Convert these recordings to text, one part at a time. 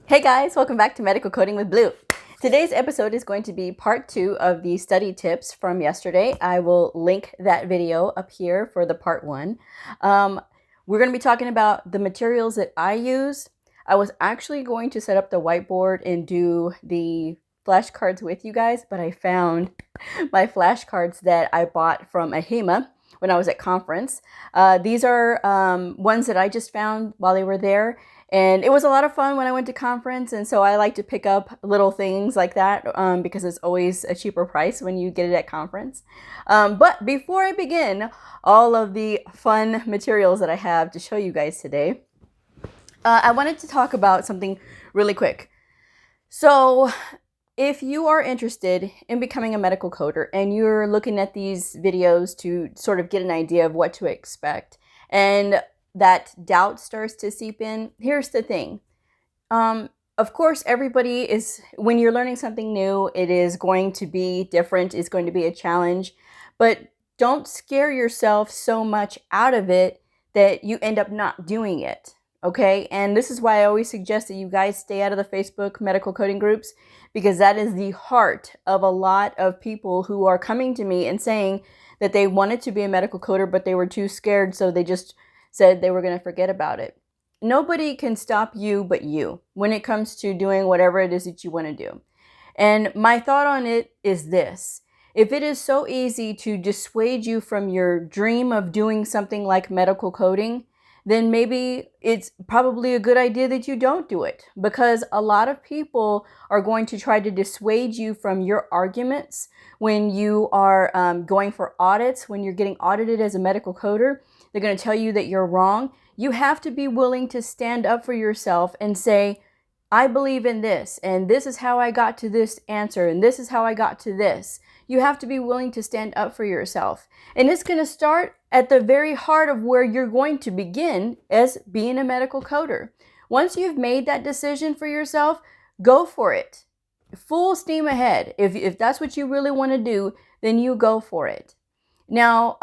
Hey guys, welcome back to Medical Coding with Blue. Today's episode is going to be part 2 of the study tips from yesterday. I will link that video up here for the part 1. We're going to be talking about the materials that I use. I was actually going to set up the whiteboard and do the flashcards with you guys, but I found my flashcards that I bought from NEJM when I was at conference. These are ones that I just found while they were there. And it was a lot of fun when I went to conference, and so I like to pick up little things like that because it's always a cheaper price when you get it at conference. But before I begin all of the fun materials that I have to show you guys today, I wanted to talk about something really quick. So if you are interested in becoming a medical coder and you're looking at these videos to sort of get an idea of what to expect, and that doubt starts to seep in, here's the thing. Of course, everybody is, when you're learning something new, it is going to be different. It's going to be a challenge, but don't scare yourself so much out of it that you end up not doing it. Okay. And this is why I always suggest that you guys stay out of the Facebook medical coding groups, because that is the heart of a lot of people who are coming to me and saying that they wanted to be a medical coder, but they were too scared. So they just said they were going to forget about it. Nobody can stop you but you when it comes to doing whatever it is that you want to do. And my thought on it is this: if it is so easy to dissuade you from your dream of doing something like medical coding, then maybe it's probably a good idea that you don't do it, because a lot of people are going to try to dissuade you from your arguments when you are going for audits, when you're getting audited as a medical coder. They're going to tell you that you're wrong. You have to be willing to stand up for yourself and say, I believe in this, and this is how I got to this answer, and this is how I got to this. You have to be willing to stand up for yourself. And it's going to start at the very heart of where you're going to begin as being a medical coder. Once you've made that decision for yourself, go for it. Full steam ahead. If that's what you really want to do, then you go for it. Now,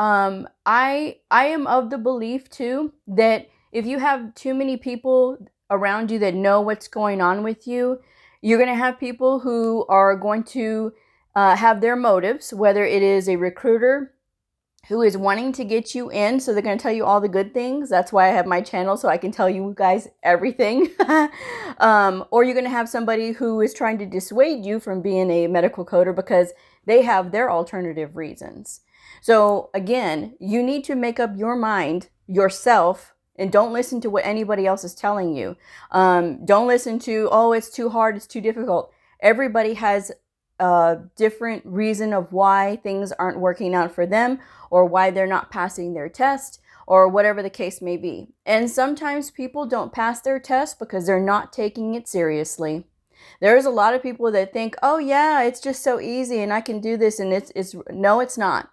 I am of the belief too that if you have too many people around you that know what's going on with you, you're going to have people who are going to have their motives, whether it is a recruiter who is wanting to get you in, so they're going to tell you all the good things. That's why I have my channel, so I can tell you guys everything. Or you're going to have somebody who is trying to dissuade you from being a medical coder because they have their alternative reasons. So again, you need to make up your mind yourself, and don't listen to what anybody else is telling you. Don't listen to, oh, it's too hard, it's too difficult. Everybody has a different reason of why things aren't working out for them, or why they're not passing their test, or whatever the case may be. And sometimes people don't pass their test because they're not taking it seriously. There's a lot of people that think, oh yeah, it's just so easy and I can do this, and no, it's not.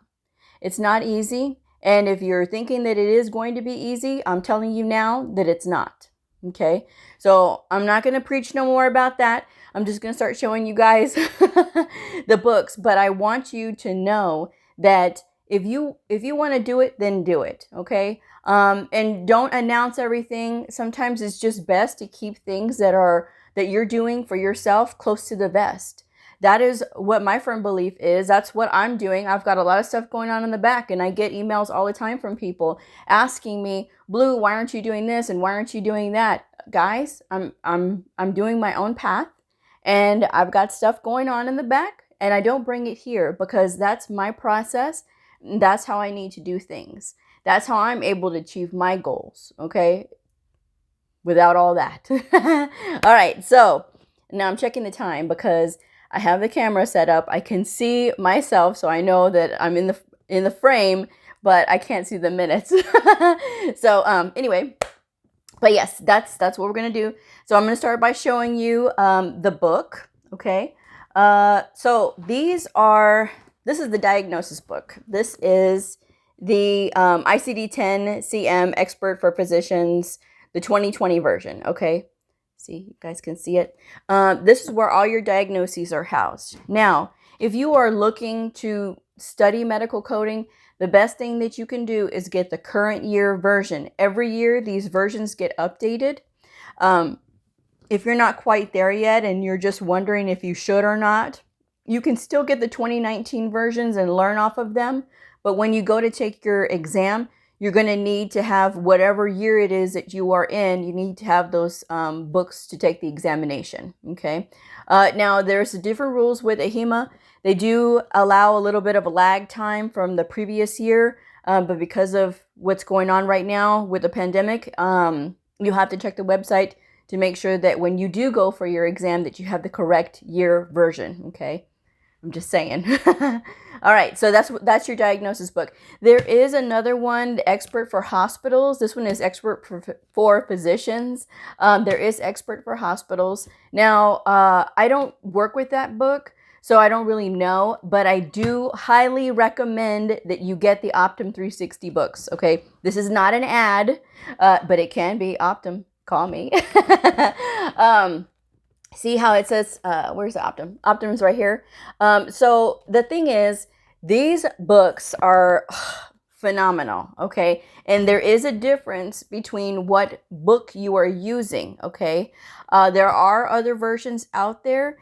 It's not easy. And if you're thinking that it is going to be easy, I'm telling you now that it's not. Okay. So I'm not going to preach no more about that. I'm just going to start showing you guys the books. But I want you to know that if you want to do it, then do it. Okay. And don't announce everything. Sometimes it's just best to keep things that you're doing for yourself close to the vest. That is what my firm belief is. That's what I'm doing. I've got a lot of stuff going on in the back, and I get emails all the time from people asking me, Blue, why aren't you doing this? And why aren't you doing that? Guys, I'm doing my own path, and I've got stuff going on in the back, and I don't bring it here because that's my process. That's how I need to do things. That's how I'm able to achieve my goals. Okay. Without all that. All right. So now I'm checking the time because I have the camera set up. I can see myself, so I know that I'm in the frame, but I can't see the minutes. So anyway, but yes, that's what we're gonna do. So I'm gonna start by showing you the book. Okay. So this is the diagnosis book. This is the ICD-10 CM Expert for Physicians, the 2020 version. Okay. See, you guys can see it. This is where all your diagnoses are housed. Now, if you are looking to study medical coding, the best thing that you can do is get the current year version. Every year, these versions get updated. if you're not quite there yet and you're just wondering if you should or not, you can still get the 2019 versions and learn off of them. But when you go to take your exam, you're going to need to have whatever year it is that you are in. You need to have those books to take the examination. Okay. Now, there's different rules with AHIMA. They do allow a little bit of a lag time from the previous year, but because of what's going on right now with the pandemic, you'll have to check the website to make sure that when you do go for your exam that you have the correct year version. Okay. I'm just saying. All right, so that's your diagnosis book. There is another one, the Expert for Hospitals. This one is Expert for Physicians. There is Expert for Hospitals. Now, I don't work with that book, so I don't really know, but I do highly recommend that you get the Optum 360 books, okay? This is not an ad, but it can be. Optum, call me. See how it says, where's the Optum? Optum's right here. So the thing is, these books are phenomenal, okay? And there is a difference between what book you are using, okay? There are other versions out there.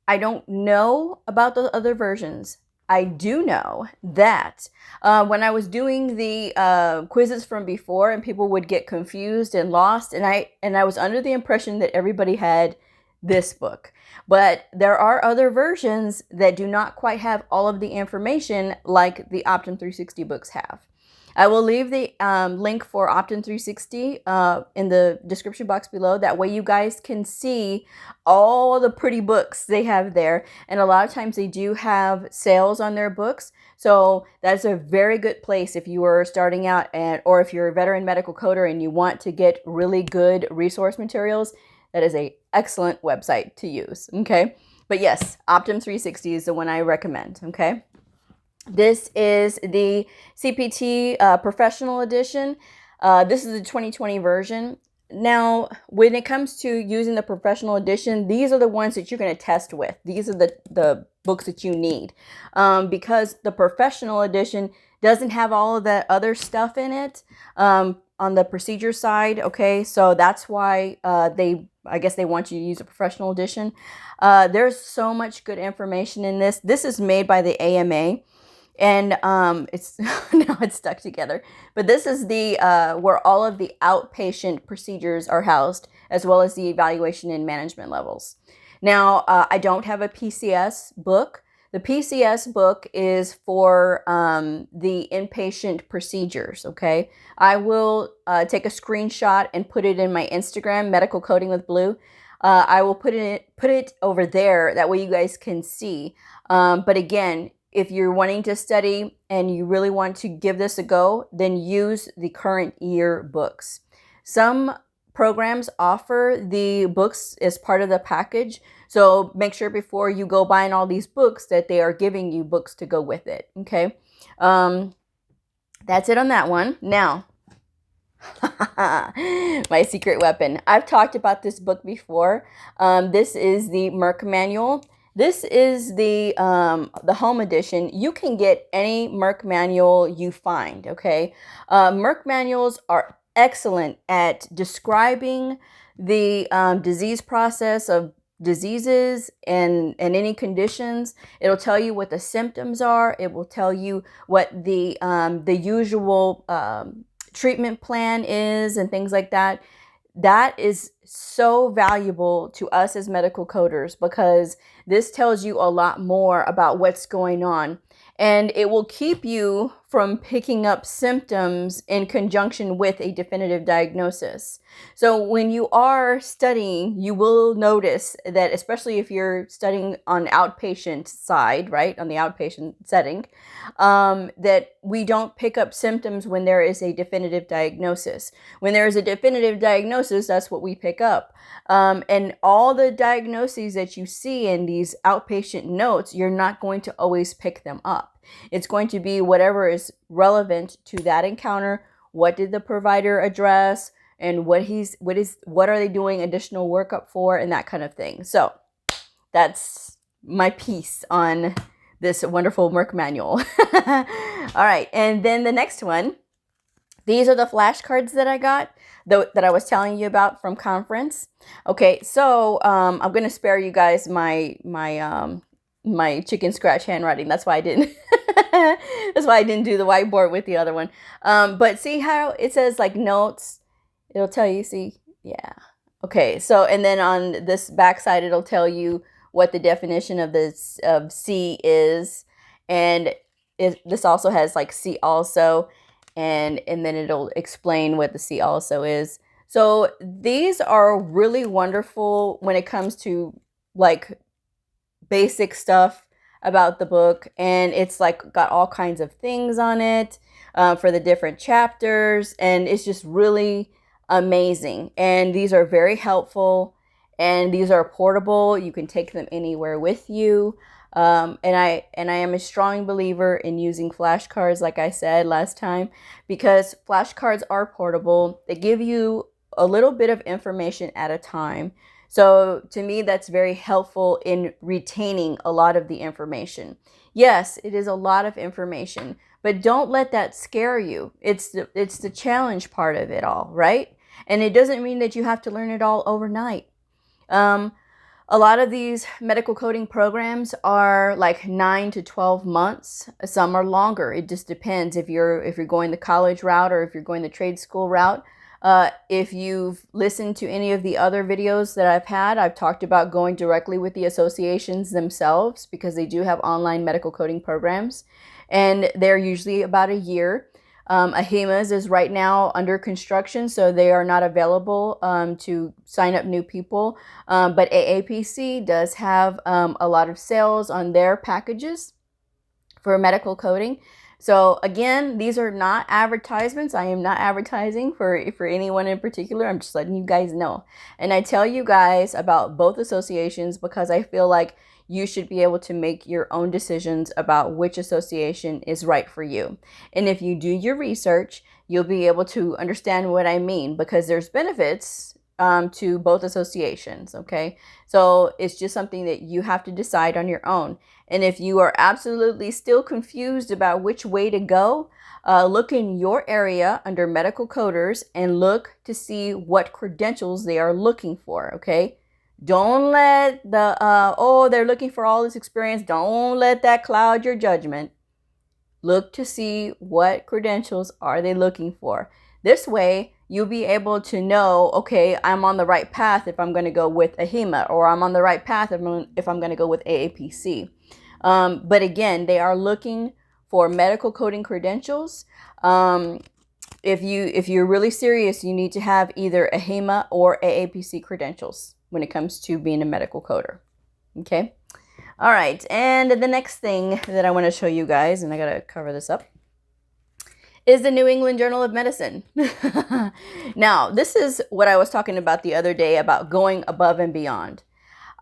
I don't know about the other versions. I do know that when I was doing the quizzes from before and people would get confused and lost, and I was under the impression that everybody had this book, but there are other versions that do not quite have all of the information like the Optum 360 books have. I will leave the link for Optum 360 in the description box below. That way you guys can see all the pretty books they have there. And a lot of times they do have sales on their books. So that's a very good place if you are starting out or if you're a veteran medical coder and you want to get really good resource materials. That is an excellent website to use, okay? But yes, Optum 360 is the one I recommend, okay? This is the CPT Professional Edition. This is the 2020 version. Now, when it comes to using the Professional Edition, these are the ones that you're going to test with. These are the books that you need because the Professional Edition doesn't have all of that other stuff in it on the procedure side, okay? So that's why I guess they want you to use a Professional Edition. There's so much good information in this. This is made by the AMA. And it's now it's stuck together. But this is the where all of the outpatient procedures are housed, as well as the evaluation and management levels. Now, I don't have a PCS book. The PCS book is for the inpatient procedures, okay? I will take a screenshot and put it in my Instagram, medicalcodingwithbleu. I will put it over there. That way you guys can see. But again, if you're wanting to study and you really want to give this a go, then use the current year books. Some programs offer the books as part of the package. So make sure before you go buying all these books that they are giving you books to go with it. Okay. That's it on that one. Now, my secret weapon. I've talked about this book before. This is the Merck Manual. This is the home edition. You can get any Merck manual you find, okay? Merck manuals are excellent at describing the disease process of diseases and any conditions. It'll tell you what the symptoms are. It will tell you what the usual treatment plan is and things like that. That is so valuable to us as medical coders because this tells you a lot more about what's going on, and it will keep you from picking up symptoms in conjunction with a definitive diagnosis. So when you are studying, you will notice that, especially if you're studying on outpatient side, right, on the outpatient setting, that we don't pick up symptoms when there is a definitive diagnosis. When there is a definitive diagnosis, that's what we pick up. And all the diagnoses that you see in these outpatient notes, you're not going to always pick them up. It's going to be whatever is relevant to that encounter. What did the provider address, and what are they doing additional workup for, and that kind of thing. So that's my piece on this wonderful Merck manual. All right, and then the next one. These are the flashcards that I got, that I was telling you about from conference. Okay, so I'm gonna spare you guys my chicken scratch handwriting. That's why I didn't. That's why I didn't do the whiteboard with the other one. But see how it says like notes? It'll tell you. See, yeah. Okay, so and then on this back side, it'll tell you what the definition of this of C is, and this also has like C also, and then it'll explain what the C also is. So these are really wonderful when it comes to like basic stuff about the book, and it's like got all kinds of things on it for the different chapters, and it's just really amazing. And these are very helpful, and these are portable. You can take them anywhere with you. And I am a strong believer in using flashcards, like I said last time, because flashcards are portable. They give you a little bit of information at a time. So to me, that's very helpful in retaining a lot of the information. Yes, it is a lot of information, but don't let that scare you. It's the challenge part of it all, right? And it doesn't mean that you have to learn it all overnight. A lot of these medical coding programs are like 9 to 12 months. Some are longer. It just depends if you're going the college route or if you're going the trade school route. If you've listened to any of the other videos that I've had, I've talked about going directly with the associations themselves, because they do have online medical coding programs, and they're usually about a year. AHIMA's is right now under construction, so they are not available to sign up new people. But AAPC does have a lot of sales on their packages for medical coding. So again, these are not advertisements. I am not advertising for anyone in particular. I'm just letting you guys know. And I tell you guys about both associations because I feel like you should be able to make your own decisions about which association is right for you. And if you do your research, you'll be able to understand what I mean, because there's benefits to both associations, okay? So it's just something that you have to decide on your own. And if you are absolutely still confused about which way to go, look in your area under medical coders and look to see what credentials they are looking for, okay? Don't let the, they're looking for all this experience. Don't let that cloud your judgment. Look to see what credentials are they looking for. This way, you'll be able to know, okay, I'm on the right path if I'm going to go with AHIMA, or I'm on the right path if I'm going to go with AAPC. But again, they are looking for medical coding credentials. If you're really serious, you need to have either AHIMA or AAPC credentials when it comes to being a medical coder. Okay. All right. And the next thing that I want to show you guys, and I got to cover this up, is the New England Journal of Medicine. Now, this is what I was talking about the other day about going above and beyond.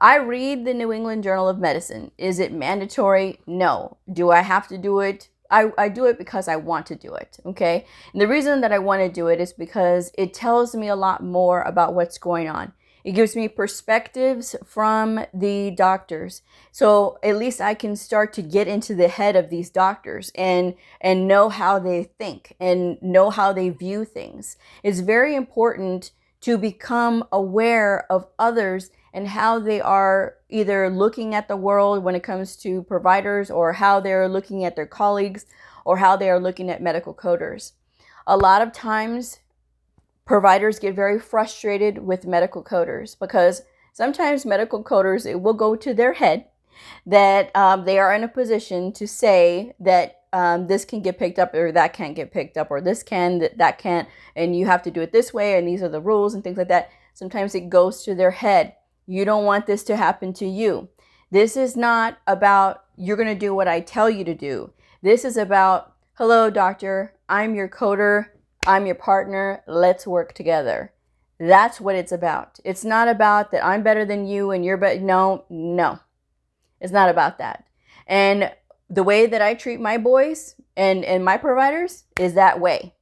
I read the New England Journal of Medicine. Is it mandatory? No. Do I have to do it? I do it because I want to do it, okay? And the reason that I want to do it is because it tells me a lot more about what's going on. It gives me perspectives from the doctors. So at least I can start to get into the head of these doctors and know how they think and know how they view things. It's very important to become aware of others and how they are either looking at the world when it comes to providers, or how they're looking at their colleagues, or how they are looking at medical coders. A lot of times, providers get very frustrated with medical coders because sometimes medical coders, it will go to their head that they are in a position to say that this can get picked up or that can't get picked up, or this can, that can't, and you have to do it this way, and these are the rules and things like that. Sometimes it goes to their head. You don't want this to happen to you. This is not about you're going to do what I tell you to do. This is about, hello, doctor, I'm your coder. I'm your partner. Let's work together. That's what it's about. It's not about that I'm better than you and you're better. No. It's not about that. And the way that I treat my boys and my providers is that way,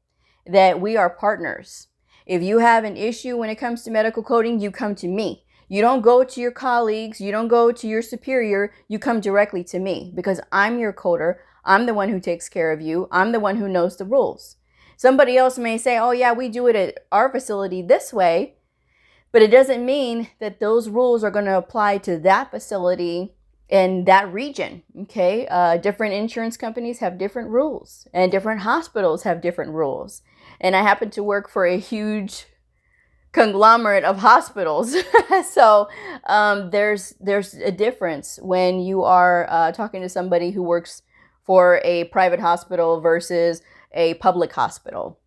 that we are partners. If you have an issue when it comes to medical coding, you come to me. You don't go to your colleagues. You don't go to your superior. You come directly to me because I'm your coder. I'm the one who takes care of you. I'm the one who knows the rules. Somebody else may say, oh yeah, we do it at our facility this way, but it doesn't mean that those rules are going to apply to that facility in that region. Okay. Different insurance companies have different rules, and different hospitals have different rules. And I happen to work for a huge conglomerate of hospitals. So there's a difference when you are talking to somebody who works for a private hospital versus a public hospital.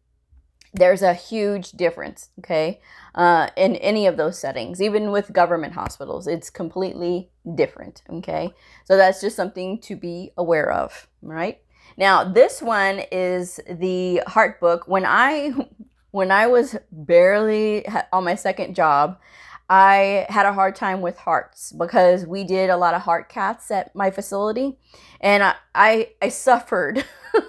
There's a huge difference, okay, in any of those settings. Even with government hospitals, it's completely different, okay? So that's just something to be aware of, right? Now, this one is the heart book. When I was barely on my second job, I had a hard time with hearts because we did a lot of heart caths at my facility, and I suffered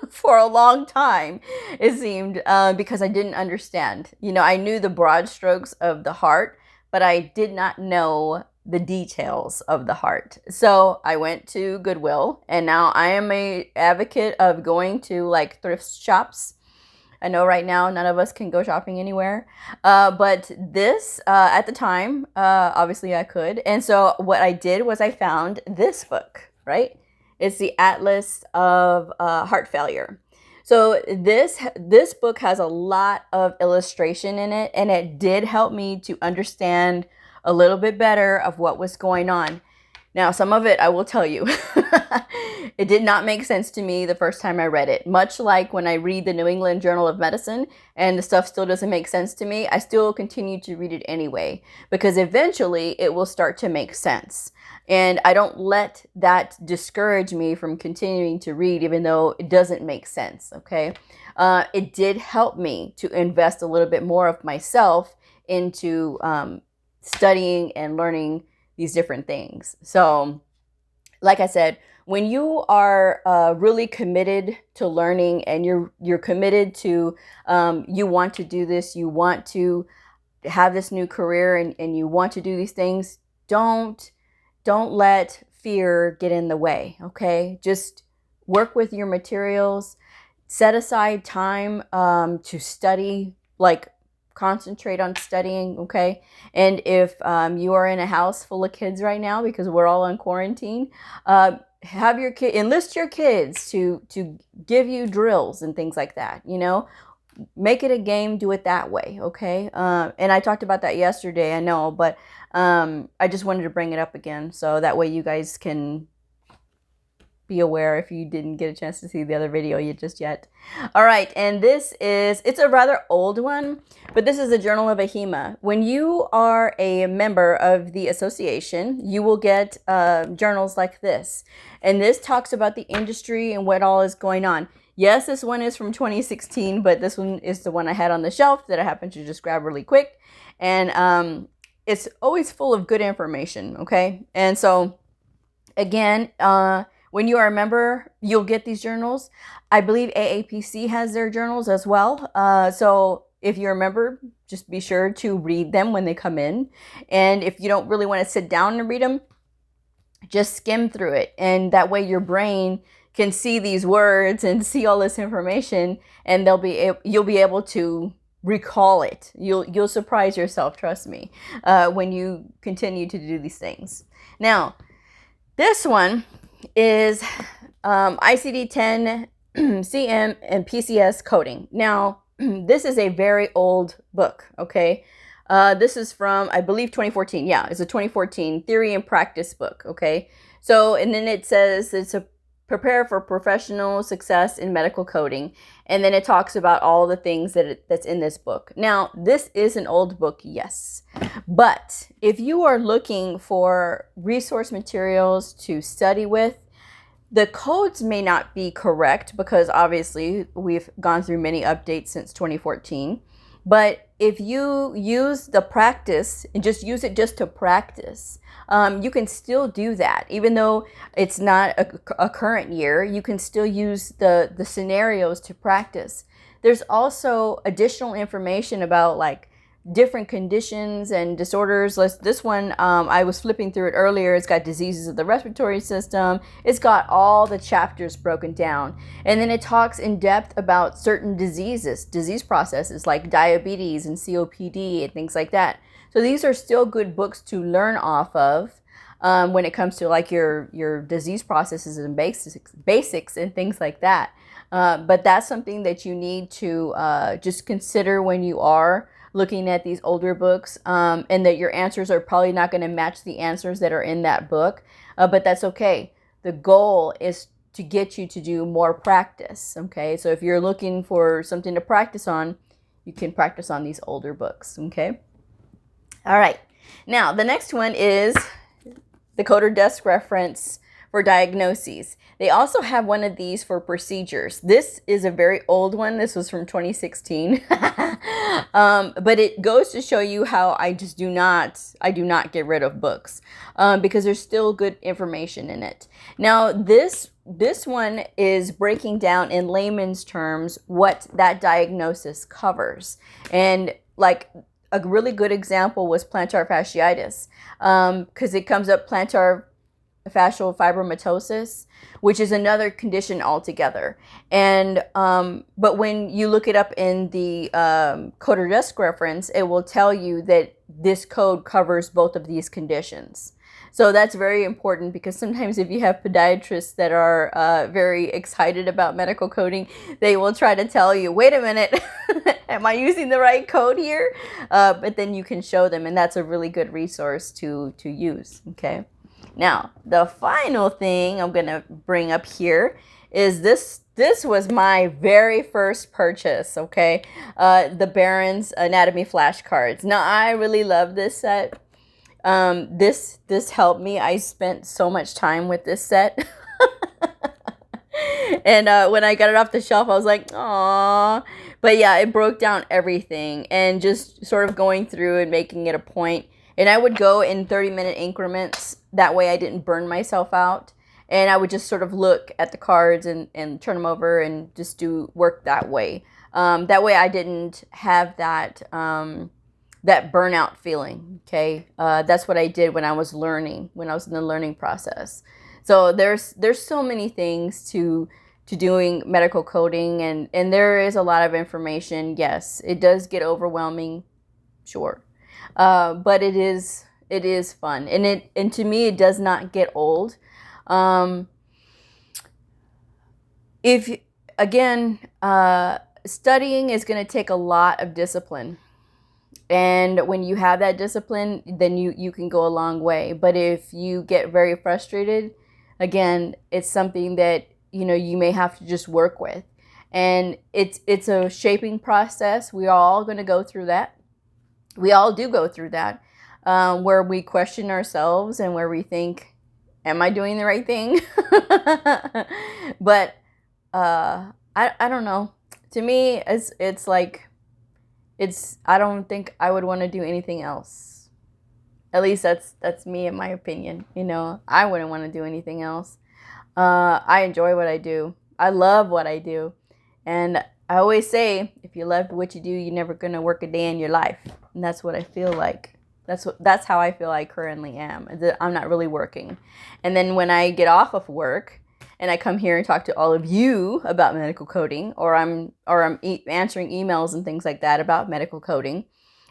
for a long time, it seemed, because I didn't understand. You know, I knew the broad strokes of the heart, but I did not know the details of the heart. So I went to Goodwill, and now I am a advocate of going to like thrift shops. I know right now none of us can go shopping anywhere, but this, at the time, obviously I could. And so what I did was I found this book, right? It's the Atlas of Heart Failure. So this book has a lot of illustration in it, and it did help me to understand a little bit better of what was going on. Now, some of it, I will tell you, it did not make sense to me the first time I read it. Much like when I read the New England Journal of Medicine and the stuff still doesn't make sense to me, I still continue to read it anyway, because eventually it will start to make sense. And I don't let that discourage me from continuing to read, even though it doesn't make sense, okay? It did help me to invest a little bit more of myself into studying and learning these different things. So, like I said, when you are really committed to learning, and you're committed to, you want to do this, you want to have this new career, and you want to do these things, don't let fear get in the way, okay? Just work with your materials, set aside time to study, like concentrate on studying, okay? And if you are in a house full of kids right now, because we're all on quarantine, have your enlist your kids to give you drills and things like that, you know? Make it a game, do it that way, okay? And I talked about that yesterday, I know, but I just wanted to bring it up again, so that way you guys can be aware if you didn't get a chance to see the other video yet. All right, and it's a rather old one, but this is the Journal of AHIMA. When you are a member of the association, you will get journals like this. And this talks about the industry and what all is going on. Yes, this one is from 2016, but this one is the one I had on the shelf that I happened to just grab really quick. And it's always full of good information, okay? And so, again, when you are a member, you'll get these journals. I believe AAPC has their journals as well. So if you're a member, just be sure to read them when they come in. And if you don't really want to sit down and read them, just skim through it. And that way your brain can see these words and see all this information, and you'll be able to recall it. You'll surprise yourself, trust me, when you continue to do these things. Now, this one is ICD-10, CM, and PCS coding. Now, this is a very old book, okay? This is from, I believe, 2014. Yeah, it's a 2014 theory and practice book, okay? So, and then it says it's a prepare for professional success in medical coding. And then it talks about all the things that's in this book. Now, this is an old book, yes. But if you are looking for resource materials to study with, the codes may not be correct because obviously we've gone through many updates since 2014. But if you use the practice and just use it just to practice, you can still do that. Even though it's not a current year, you can still use the scenarios to practice. There's also additional information about like different conditions and disorders. This one, I was flipping through it earlier. It's got diseases of the respiratory system. It's got all the chapters broken down. And then it talks in depth about certain disease processes like diabetes and COPD and things like that. So these are still good books to learn off of when it comes to like your disease processes and basics and things like that. But that's something that you need to just consider when you are looking at these older books, and that your answers are probably not going to match the answers that are in that book, but that's okay. The goal is to get you to do more practice, okay? So if you're looking for something to practice on, you can practice on these older books, okay? All right, now the next one is the Coder Desk Reference for diagnoses. They also have one of these for procedures. This is a very old one. This was from 2016. But it goes to show you how I do not get rid of books because there's still good information in it. Now, this one is breaking down in layman's terms what that diagnosis covers. And like a really good example was plantar fasciitis, because it comes up plantar fascial fibromatosis, which is another condition altogether. And but when you look it up in the Coder Desk Reference, it will tell you that this code covers both of these conditions. So that's very important, because sometimes if you have podiatrists that are very excited about medical coding, they will try to tell you, wait a minute, am I using the right code here? But then you can show them, and that's a really good resource to use, okay? Now, the final thing I'm going to bring up here is this. This was my very first purchase, okay? The Barron's Anatomy Flashcards. Now, I really love this set. This helped me. I spent so much time with this set. And when I got it off the shelf, I was like, "Aw." But yeah, it broke down everything, and just sort of going through and making it a point. And I would go in 30-minute increments. That way I didn't burn myself out. And I would just sort of look at the cards and turn them over and just do work that way. That way I didn't have that that burnout feeling, okay? That's what I did when I was learning, when I was in the learning process. So there's so many things to doing medical coding, and there is a lot of information. Yes, it does get overwhelming, sure. But it is fun, and to me it does not get old. If again, studying is going to take a lot of discipline, and when you have that discipline, then you can go a long way. But if you get very frustrated, again, it's something that you may have to just work with, and it's a shaping process. We are all going to go through that. We all do go through that, where we question ourselves and where we think, am I doing the right thing? But I don't know. To me, it's like, I don't think I would want to do anything else. At least that's me, in my opinion. I wouldn't want to do anything else. I enjoy what I do. I love what I do. And I always say, if you love what you do, you're never going to work a day in your life. And that's what I feel like. That's how I feel I currently am. I'm not really working. And then when I get off of work and I come here and talk to all of you about medical coding, or I'm answering emails and things like that about medical coding,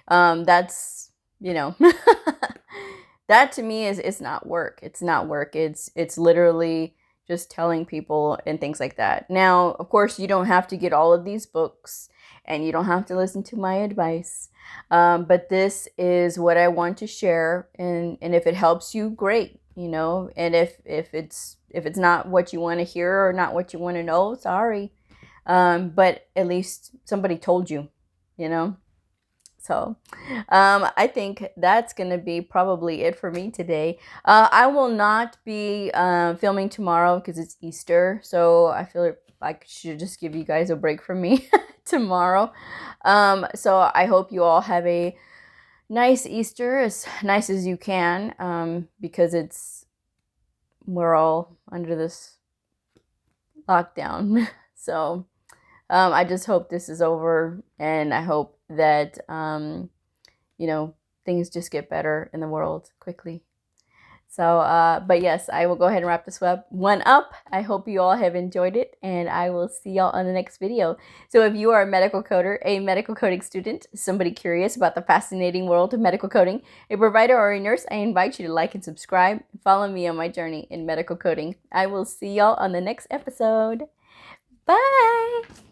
that's, that to me it's not work. It's not work. It's literally just telling people and things like that. Now, of course, you don't have to get all of these books, and you don't have to listen to my advice. But this is what I want to share, and if it helps you, great, and if it's not what you want to hear or not what you want to know, sorry. But at least somebody told you, So I think that's going to be probably it for me today. I will not be filming tomorrow because it's Easter. So I feel like I should just give you guys a break from me tomorrow. So I hope you all have a nice Easter, as nice as you can, because we're all under this lockdown. So I just hope this is over, and I hope that you know, things just get better in the world quickly. So, but yes, I will go ahead and wrap this one up. I hope you all have enjoyed it, and I will see y'all on the next video. So if you are a medical coder, a medical coding student, somebody curious about the fascinating world of medical coding, a provider or a nurse, I invite you to like and subscribe and follow me on my journey in medical coding. I will see y'all on the next episode. Bye!